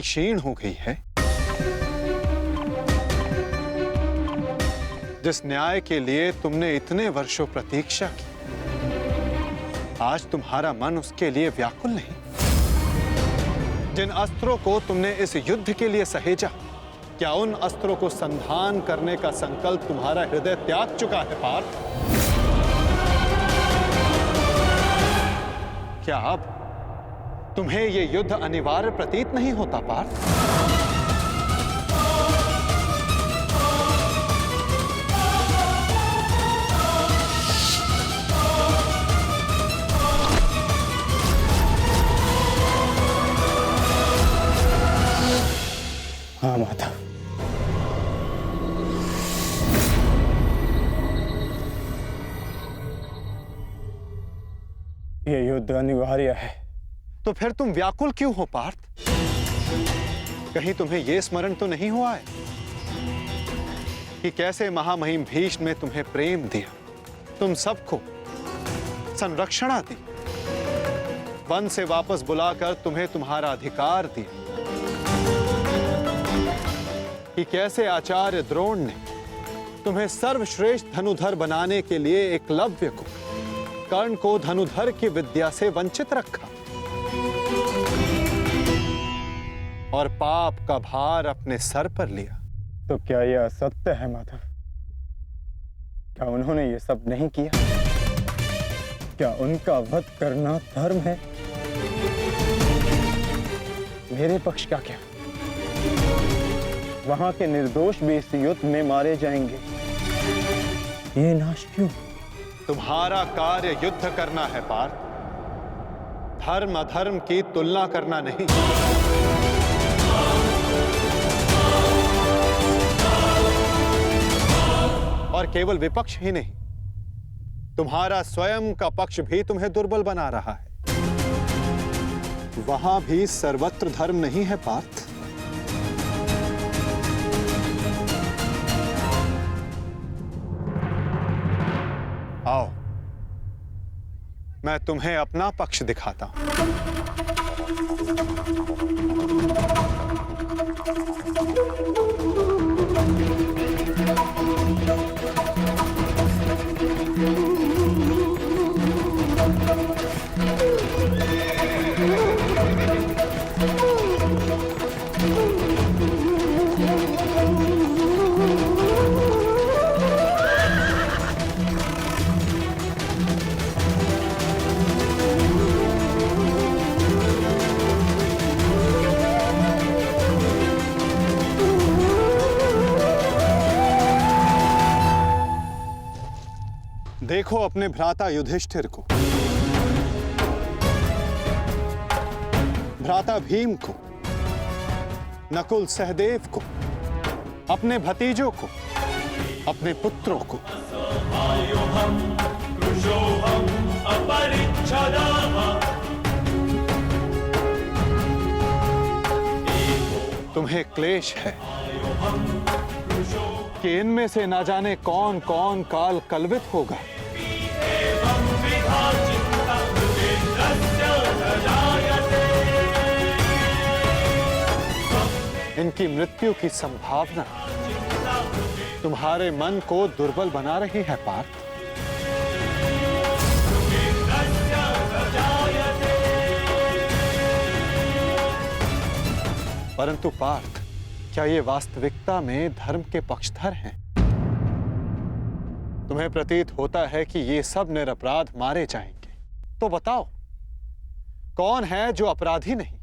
क्षीण हो गई है। जिस न्याय के लिए तुमने इतने वर्षों प्रतीक्षा की, आज तुम्हारा मन उसके लिए व्याकुल नहीं। जिन अस्त्रों को तुमने इस युद्ध के लिए सहेजा, क्या उन अस्त्रों को संधान करने का संकल्प तुम्हारा हृदय त्याग चुका है पार्थ? क्या अब तुम्हें यह युद्ध अनिवार्य प्रतीत नहीं होता पार्थ? हाँ माता, यह युद्ध अनिवार्य है। तो फिर तुम व्याकुल क्यों हो पार्थ? कहीं तुम्हें यह स्मरण तो नहीं हुआ है कि कैसे महामहिम भीष्म ने तुम्हें प्रेम दिया, तुम सबको संरक्षणा दी, वन से वापस बुलाकर तुम्हें तुम्हारा अधिकार दिया, कि कैसे आचार्य द्रोण ने तुम्हें सर्वश्रेष्ठ धनुधर बनाने के लिए एकलव्य को, कर्ण को धनुधर की विद्या से वंचित रखा और पाप का भार अपने सर पर लिया। तो क्या यह असत्य है माधव? क्या उन्होंने ये सब नहीं किया? क्या उनका वध करना धर्म है? मेरे पक्ष का क्या? वहां के निर्दोष भी इस युद्ध में मारे जाएंगे। ये नाश क्यों? तुम्हारा कार्य युद्ध करना है पार्थ, धर्म अधर्म की तुलना करना नहीं। और केवल विपक्ष ही नहीं, तुम्हारा स्वयं का पक्ष भी तुम्हें दुर्बल बना रहा है। वहां भी सर्वत्र धर्म नहीं है पार्थ। आओ, मैं तुम्हें अपना पक्ष दिखाता हूं। देखो अपने भ्राता युधिष्ठिर को, भ्राता भीम को, नकुल सहदेव को, अपने भतीजों को, अपने पुत्रों को। तुम्हें क्लेश है कि इनमें से ना जाने कौन कौन काल कलवित होगा। इनकी मृत्यु की संभावना तुम्हारे मन को दुर्बल बना रही है पार्थ। परंतु पार्थ, क्या ये वास्तविकता में धर्म के पक्षधर हैं? तुम्हें प्रतीत होता है कि ये सब निरपराध मारे जाएंगे। तो बताओ, कौन है जो अपराधी नहीं,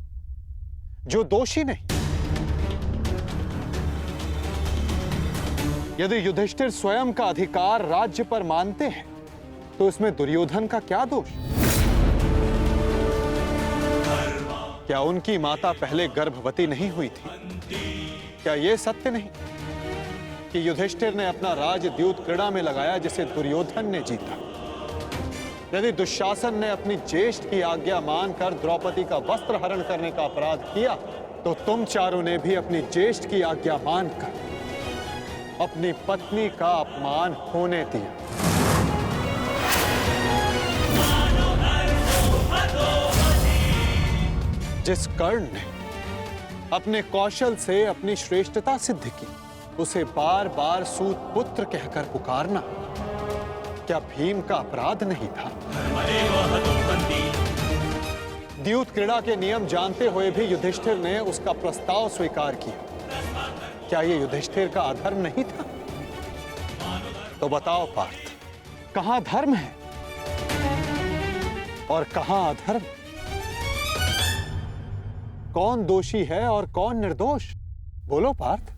जो दोषी नहीं? यदि युधिष्ठिर स्वयं का अधिकार राज्य पर मानते हैं, तो इसमें दुर्योधन का क्या दोष? क्या उनकी माता पहले गर्भवती नहीं हुई थी? क्या यह सत्य नहीं कि युधिष्ठिर ने अपना राजद्यूत क्रीड़ा में लगाया जिसे दुर्योधन ने जीता? यदि दुशासन ने अपनी ज्येष्ठ की आज्ञा मानकर द्रौपदी का वस्त्र हरण करने का अपराध किया, तो तुम चारों ने भी अपनी ज्येष्ठ की आज्ञा मानकर अपनी पत्नी का अपमान होने दिया। जिस कर्ण ने अपने कौशल से अपनी श्रेष्ठता सिद्ध की, उसे बार बार सूत पुत्र कहकर पुकारना क्या भीम का अपराध नहीं था? द्यूत क्रीड़ा के नियम जानते हुए भी युधिष्ठिर ने उसका प्रस्ताव स्वीकार किया। क्या यह युधिष्ठिर का अधर्म नहीं था? तो बताओ पार्थ, कहां धर्म है और कहां अधर्म? कौन दोषी है और कौन निर्दोष? बोलो पार्थ।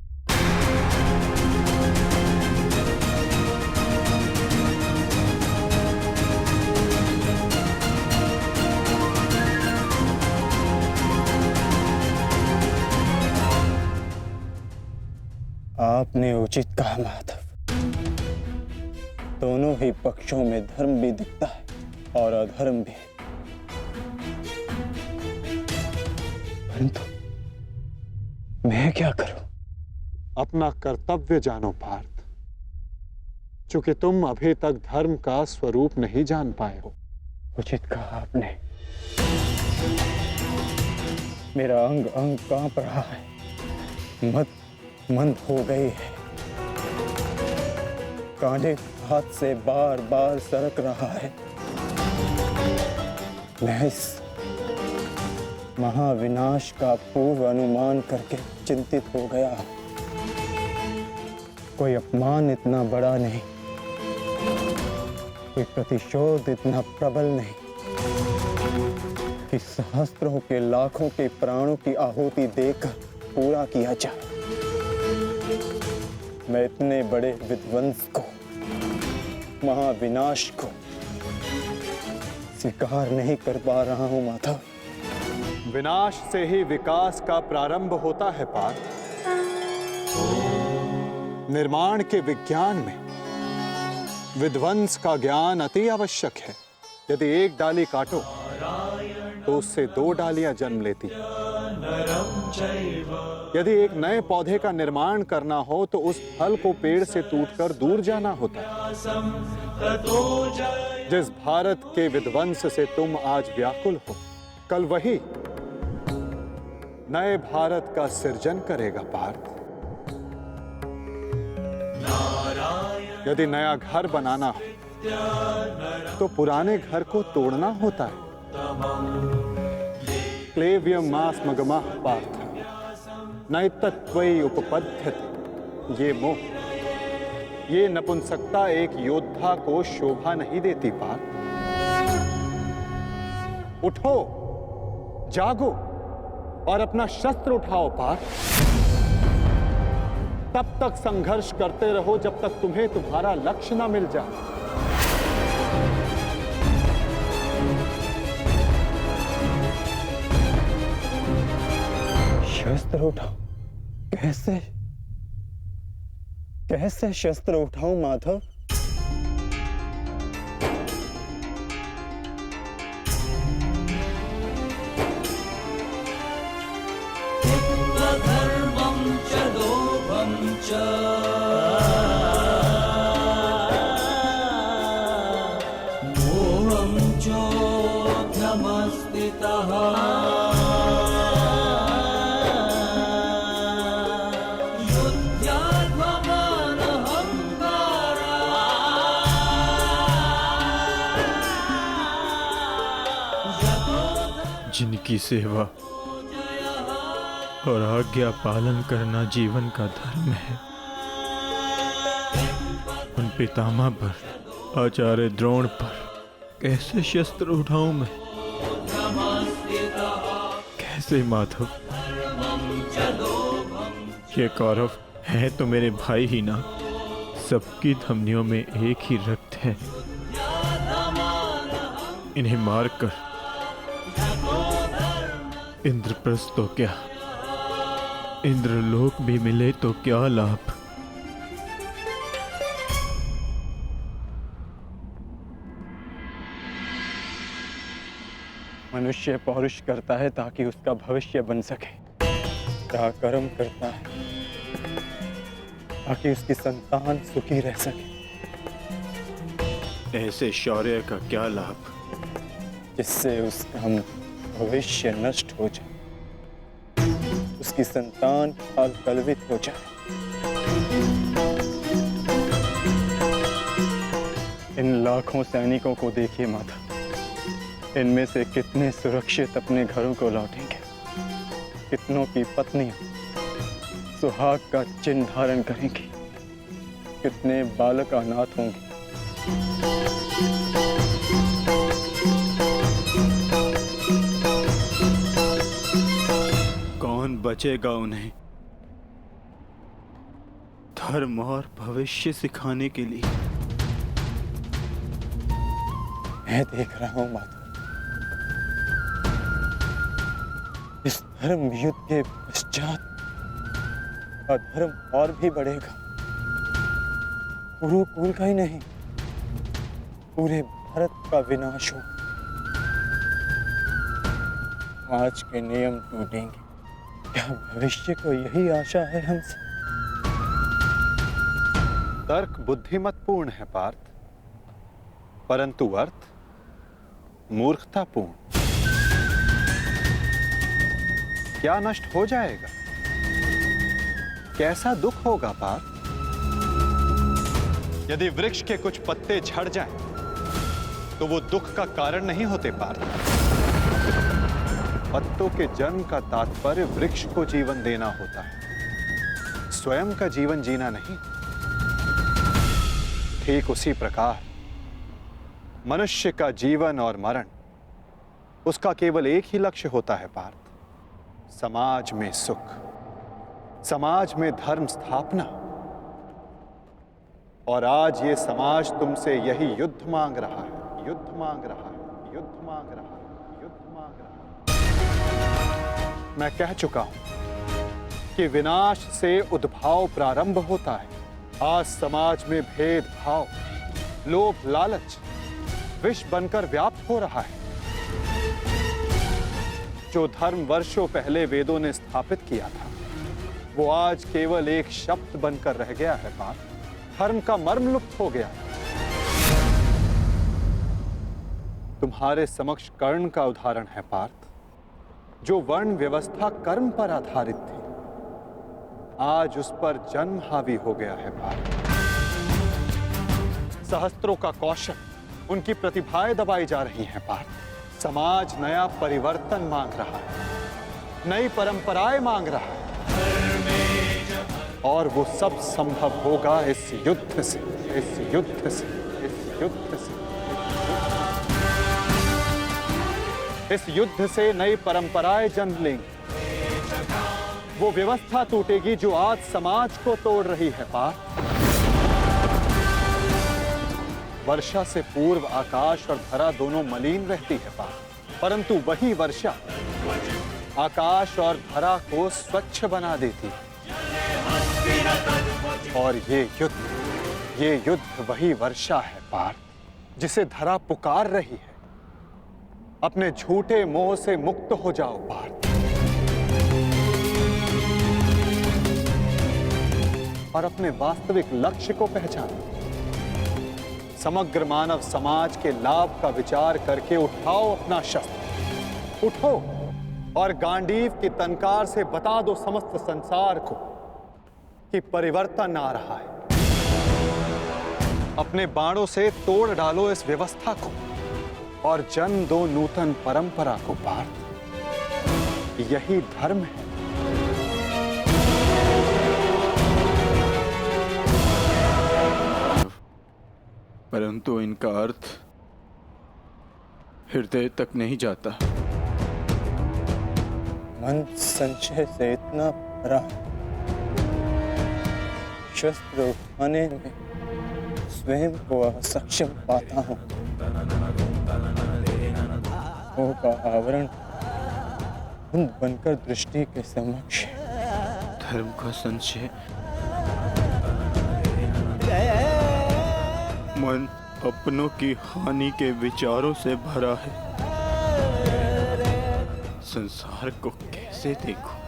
आपने उचित कहा माधव। दोनों ही पक्षों में धर्म भी दिखता है और अधर्म भी। परंतु मैं क्या करूं? अपना कर्तव्य जानो पार्थ, चूंकि तुम अभी तक धर्म का स्वरूप नहीं जान पाए हो। उचित कहा आपने। मेरा अंग अंग कांप रहा है, मंद हो गई है, कांधे हाथ से बार बार सरक रहा है। मैं इस महाविनाश का पूर्व अनुमान करके चिंतित हो गया। कोई अपमान इतना बड़ा नहीं, कोई प्रतिशोध इतना प्रबल नहीं कि सहस्त्रों के लाखों के प्राणों की आहुति देकर पूरा किया जाए। मैं इतने बड़े विध्वंस को, महाविनाश को स्वीकार नहीं कर पा रहा हूं माधव। विनाश से ही विकास का प्रारंभ होता है पार्थ। निर्माण के विज्ञान में विध्वंस का ज्ञान अति आवश्यक है। यदि एक डाली काटो तो उससे 2 डालियां जन्म लेती। यदि एक नए पौधे का निर्माण करना हो तो उस फल को पेड़ से टूटकर दूर जाना होता है। जिस भारत के विध्वंस से तुम आज व्याकुल हो, कल वही नए भारत का सृजन करेगा पार्थ। यदि नया घर बनाना हो तो पुराने घर को तोड़ना होता है। क्लेव्यम मास मगमः पार्थ नैतत्वयि उपपद्यते। ये मोह, ये नपुंसकता एक योद्धा को शोभा नहीं देती पार्थ। उठो, जागो और अपना शस्त्र उठाओ पार्थ। तब तक संघर्ष करते रहो जब तक तुम्हें तुम्हारा लक्ष्य न मिल जाए। शस्त्र उठाओ? कैसे कैसे शस्त्र उठाऊं माधव? धर्मं च लोभं च मोहं चोऽध्यमस्थितः जिनकी सेवा और आज्ञा पालन करना जीवन का धर्म है, उन पितामह पर, आचार्य द्रोण पर कैसे शस्त्र उठाऊं मैं? कैसे माधव? ये कौरव हैं तो मेरे भाई ही ना, सबकी धमनियों में एक ही रक्त है। इन्हें मारकर इंद्रप्रस्थ तो क्या, इंद्रलोक भी मिले तो क्या लाभ? मनुष्य पौरुष करता है ताकि उसका भविष्य बन सके, कर्म करता है ताकि उसकी संतान सुखी रह सके। ऐसे शौर्य का क्या लाभ जिससे उसका भविष्य नष्ट हो जाए, उसकी उसकी संतान काल कलवित हो जाए। इन लाखों सैनिकों को देखिए माता, इनमें से कितने सुरक्षित अपने घरों को लौटेंगे, कितनों की पत्नियां सुहाग का चिन्ह धारण करेंगी, कितने बालक अनाथ होंगे। कौन बचेगा उन्हें धर्म और भविष्य सिखाने के लिए? मैं देख रहा हूं माता, इस धर्म युद्ध के पश्चात अधर्म और भी बढ़ेगा। कुरुकुल का ही नहीं, पूरे भारत का विनाश होगा। आज के नियम टूटेंगे। क्या भविष्य को यही आशा है हमसे? तर्क बुद्धिमतपूर्ण है पार्थ, परंतु अर्थ मूर्खतापूर्ण। क्या नष्ट हो जाएगा? कैसा दुख होगा पार्थ? यदि वृक्ष के कुछ पत्ते झड़ जाएं, तो वो दुख का कारण नहीं होते पार्थ। पत्तों के जन्म का तात्पर्य वृक्ष को जीवन देना होता है, स्वयं का जीवन जीना नहीं। ठीक उसी प्रकार मनुष्य का जीवन और मरण, उसका केवल एक ही लक्ष्य होता है पार्थ, समाज में सुख, समाज में धर्म स्थापना। और आज ये समाज तुमसे यही युद्ध मांग रहा है, युद्ध मांग रहा है, युद्ध मांग रहा है, युद्ध मांग रहा है। मैं कह चुका हूं कि विनाश से उद्भाव प्रारंभ होता है। आज समाज में भेदभाव, लोभ, लालच विष बनकर व्याप्त हो रहा है। जो धर्म वर्षों पहले वेदों ने स्थापित किया था, वो आज केवल एक शब्द बनकर रह गया है पार्थ। धर्म का मर्म लुप्त हो गया। तुम्हारे समक्ष कर्ण का उदाहरण है पार्थ, जो वर्ण व्यवस्था कर्म पर आधारित थी, आज उस पर जन्म हावी हो गया है पार्थ। सहस्त्रों का कौशल, उनकी प्रतिभाएं दबाई जा रही हैं पार्थ। समाज नया परिवर्तन मांग रहा है, नई परंपराएं मांग रहा है, और वो सब संभव होगा इस युद्ध से, इस युद्ध से, इस युद्ध से। इस युद्ध से नई परंपराएं जन्म लेंगी। वो व्यवस्था टूटेगी जो आज समाज को तोड़ रही है पार्थ। वर्षा से पूर्व आकाश और धरा दोनों मलिन रहती है पार्थ, परंतु वही वर्षा आकाश और धरा को स्वच्छ बना देती है। और ये युद्ध वही वर्षा है पार्थ, जिसे धरा पुकार रही है। अपने झूठे मोह से मुक्त हो जाओ पार्थ, और अपने वास्तविक लक्ष्य को पहचानो। समग्र मानव समाज के लाभ का विचार करके उठाओ अपना शस्त्र, उठो और गांडीव की तनकार से बता दो समस्त संसार को कि परिवर्तन आ रहा है। अपने बाणों से तोड़ डालो इस व्यवस्था को और जन्म दो नूतन परंपरा को पार्थ। यही धर्म है। परंतु इनका अर्थ हृदय तक नहीं जाता। मन संशय से इतना भरा है, शस्त्र उठाने में स्वयं को असक्षम पाता हूं। मोह का आवरण धुंध बनकर दृष्टि के समक्ष। धर्म का संशय, मन अपनों की हानि के विचारों से भरा है। संसार को कैसे देखूं?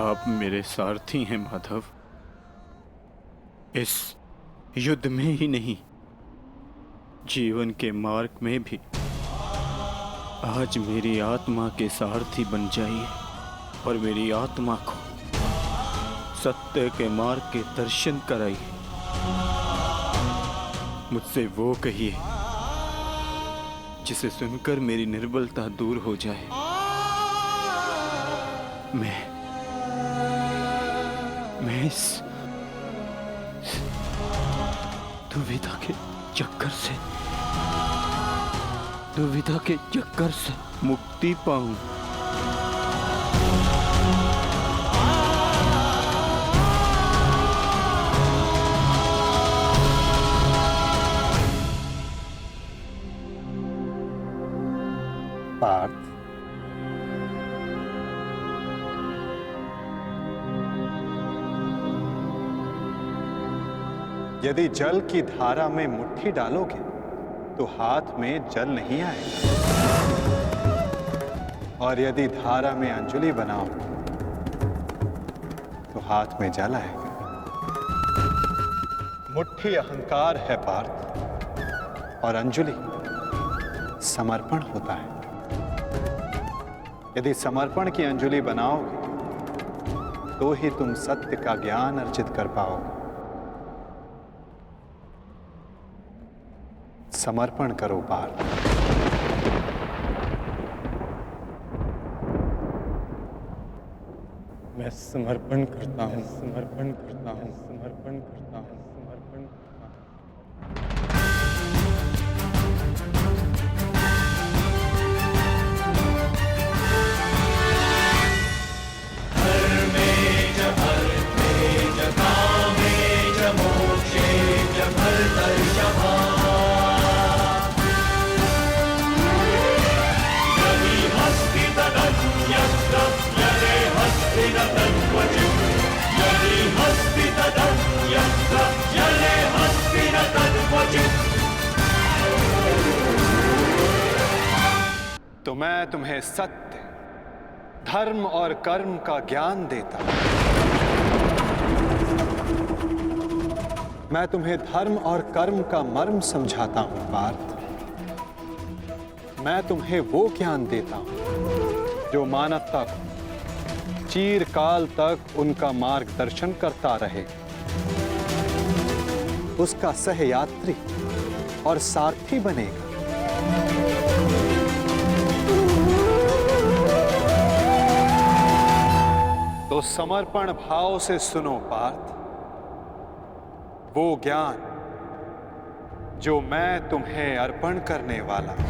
आप मेरे सारथी हैं माधव। इस युद्ध में ही नहीं, जीवन के मार्ग में भी आज मेरी आत्मा के सारथी बन जाइए और मेरी आत्मा को सत्य के मार्ग के दर्शन कराइए। मुझसे वो कहिए जिसे सुनकर मेरी निर्बलता दूर हो जाए। मैं इस दुविधा के चक्कर से मुक्ति पाऊं। पार्थ, यदि जल की धारा में मुट्ठी डालोगे तो हाथ में जल नहीं आएगा, और यदि धारा में अंजलि बनाओगे तो हाथ में जल आएगा। मुट्ठी अहंकार है पार्थ, और अंजलि समर्पण होता है। यदि समर्पण की अंजलि बनाओगे तो ही तुम सत्य का ज्ञान अर्जित कर पाओगे। समर्पण करो पार्थ। मैं समर्पण करता हूँ, समर्पण करता हूँ, समर्पण करता हूँ, समर्पण करता हूँ। तो मैं तुम्हें सत्य, धर्म और कर्म का ज्ञान देता हूं। मैं तुम्हें धर्म और कर्म का मर्म समझाता हूं पार्थ। मैं तुम्हें वो ज्ञान देता हूं जो मानवता को चिरकाल तक उनका मार्गदर्शन करता रहे, उसका सहयात्री और सारथी बनेगा। तो समर्पण भाव से सुनो पार्थ, वो ज्ञान जो मैं तुम्हें अर्पण करने वाला हूं।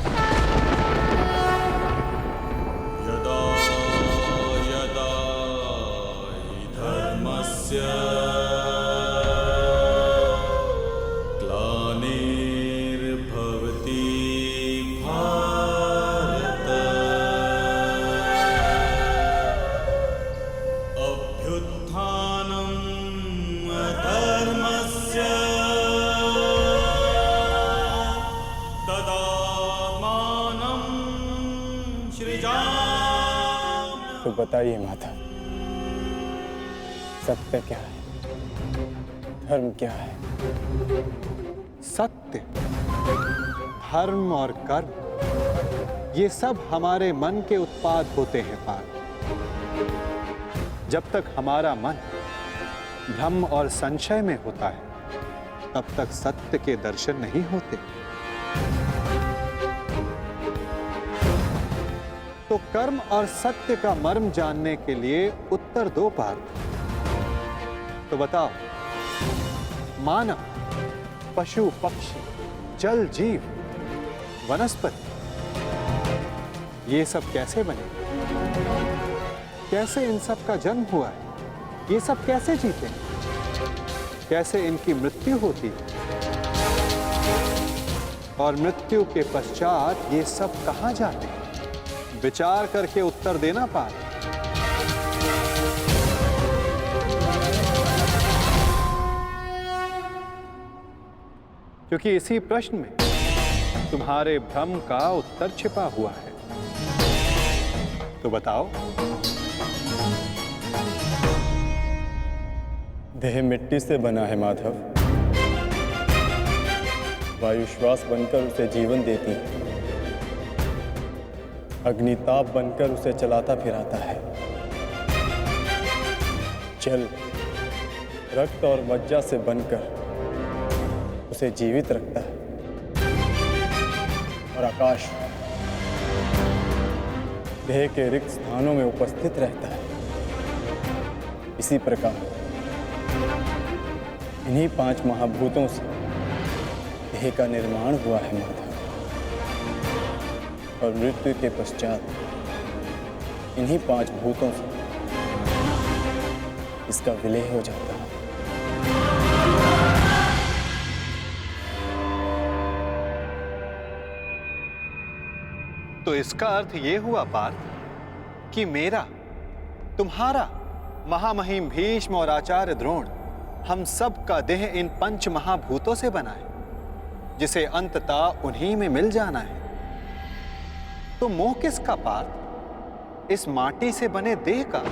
यदा यदा हि धर्मस्य ग्लानिर्भवति भारत अभ्युत्थानम् अधर्मस्य तदात्मानं सृजामि। तो बताइए माता, सत्य क्या है, धर्म क्या है? सत्य, धर्म और कर्म ये सब हमारे मन के उत्पाद होते हैं पार्थ। जब तक हमारा मन भ्रम और संशय में होता है तब तक सत्य के दर्शन नहीं होते। तो कर्म और सत्य का मर्म जानने के लिए उत्तर दो पार्थ। तो बताओ, मानव, पशु पक्षी, जल जीव, वनस्पति ये सब कैसे बने? कैसे इन सब का जन्म हुआ है? ये सब कैसे जीते हैं? कैसे इनकी मृत्यु होती है? और मृत्यु के पश्चात ये सब कहां जाते हैं? विचार करके उत्तर देना पार्थ। क्योंकि इसी प्रश्न में तुम्हारे भ्रम का उत्तर छिपा हुआ है। तो बताओ। देह मिट्टी से बना है माधव, वायु श्वास बनकर उसे जीवन देती है, अग्निताप बनकर उसे चलाता फिराता है, जल रक्त और मज्जा से बनकर उसे जीवित रखता है, और आकाश देह के रिक्त स्थानों में उपस्थित रहता है। इसी प्रकार इन्हीं 5 महाभूतों से देह का निर्माण हुआ है माधव, और मृत्यु के पश्चात इन्हीं 5 भूतों से इसका विलय हो जाता है। तो इसका अर्थ ये हुआ पार्थ कि मेरा, तुम्हारा, महामहिम भीष्म और आचार्य द्रोण, हम सब का देह इन 5 महाभूतों से बना है, जिसे अंततः उन्हीं में मिल जाना है। तो मोह किसका पार्थ? इस माटी से बने देह का।